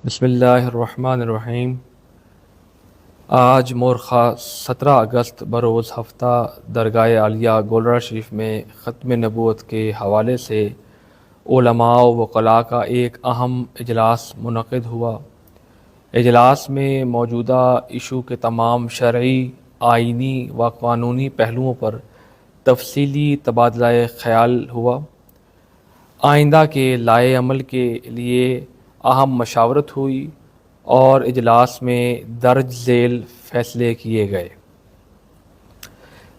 بسم اللہ الرحمن الرحیم۔ آج مورخہ 17 اگست بروز ہفتہ درگاہ عالیہ گولڑہ شریف میں ختم نبوت کے حوالے سے علماء و وکلاء کا ایک اہم اجلاس منعقد ہوا۔ اجلاس میں موجودہ ایشو کے تمام شرعی، آئینی و قانونی پہلوؤں پر تفصیلی تبادلہ خیال ہوا۔ آئندہ کے لائحہ عمل کے لیے اہم مشاورت ہوئی اور اجلاس میں درج ذیل فیصلے کیے گئے۔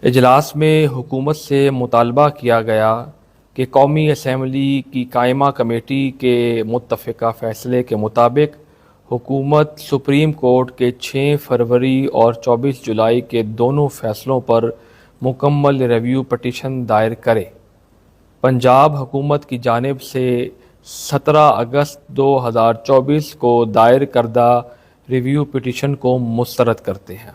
اجلاس میں حکومت سے مطالبہ کیا گیا کہ قومی اسمبلی کی قائمہ کمیٹی کے متفقہ فیصلے کے مطابق حکومت سپریم کورٹ کے 6 فروری اور 24 جولائی کے دونوں فیصلوں پر مکمل ریویو پٹیشن دائر کرے۔ پنجاب حکومت کی جانب سے 17 اگست 2024 کو دائر کردہ ریویو پٹیشن کو مسترد کرتے ہیں۔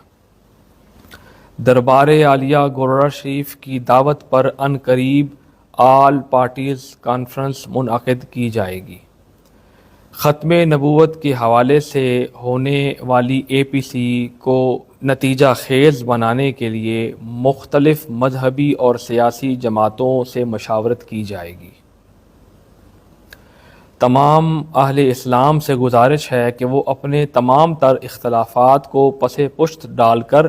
دربار عالیہ گولڑہ شریف کی دعوت پر عنقریب آل پارٹیز کانفرنس منعقد کی جائے گی۔ ختم نبوت کے حوالے سے ہونے والی APC کو نتیجہ خیز بنانے کے لیے مختلف مذہبی اور سیاسی جماعتوں سے مشاورت کی جائے گی۔ تمام اہل اسلام سے گزارش ہے کہ وہ اپنے تمام تر اختلافات کو پس پشت ڈال کر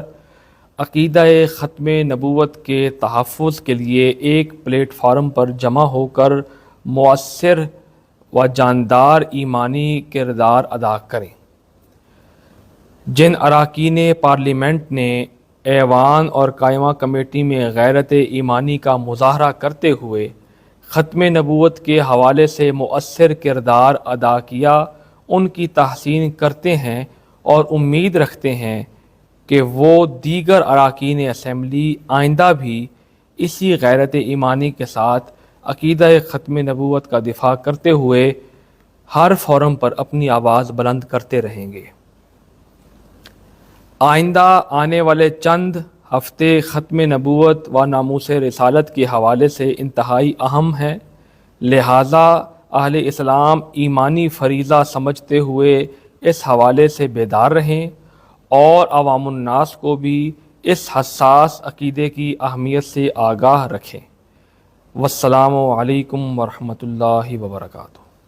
عقیدہ ختم نبوت کے تحفظ کے لیے ایک پلیٹ فارم پر جمع ہو کر مؤثر و جاندار ایمانی کردار ادا کریں۔ جن اراکین پارلیمنٹ نے ایوان اور قائمہ کمیٹی میں غیرت ایمانی کا مظاہرہ کرتے ہوئے ختم نبوت کے حوالے سے مؤثر کردار ادا کیا، ان کی تحسین کرتے ہیں اور امید رکھتے ہیں کہ وہ دیگر اراکین اسمبلی آئندہ بھی اسی غیرت ایمانی کے ساتھ عقیدہ ختم نبوت کا دفاع کرتے ہوئے ہر فورم پر اپنی آواز بلند کرتے رہیں گے۔ آئندہ آنے والے چند ہفتے ختم نبوت و ناموس رسالت کے حوالے سے انتہائی اہم ہیں، لہٰذا اہل اسلام ایمانی فریضہ سمجھتے ہوئے اس حوالے سے بیدار رہیں اور عوام الناس کو بھی اس حساس عقیدے کی اہمیت سے آگاہ رکھیں۔ والسلام علیکم ورحمۃ اللہ وبرکاتہ۔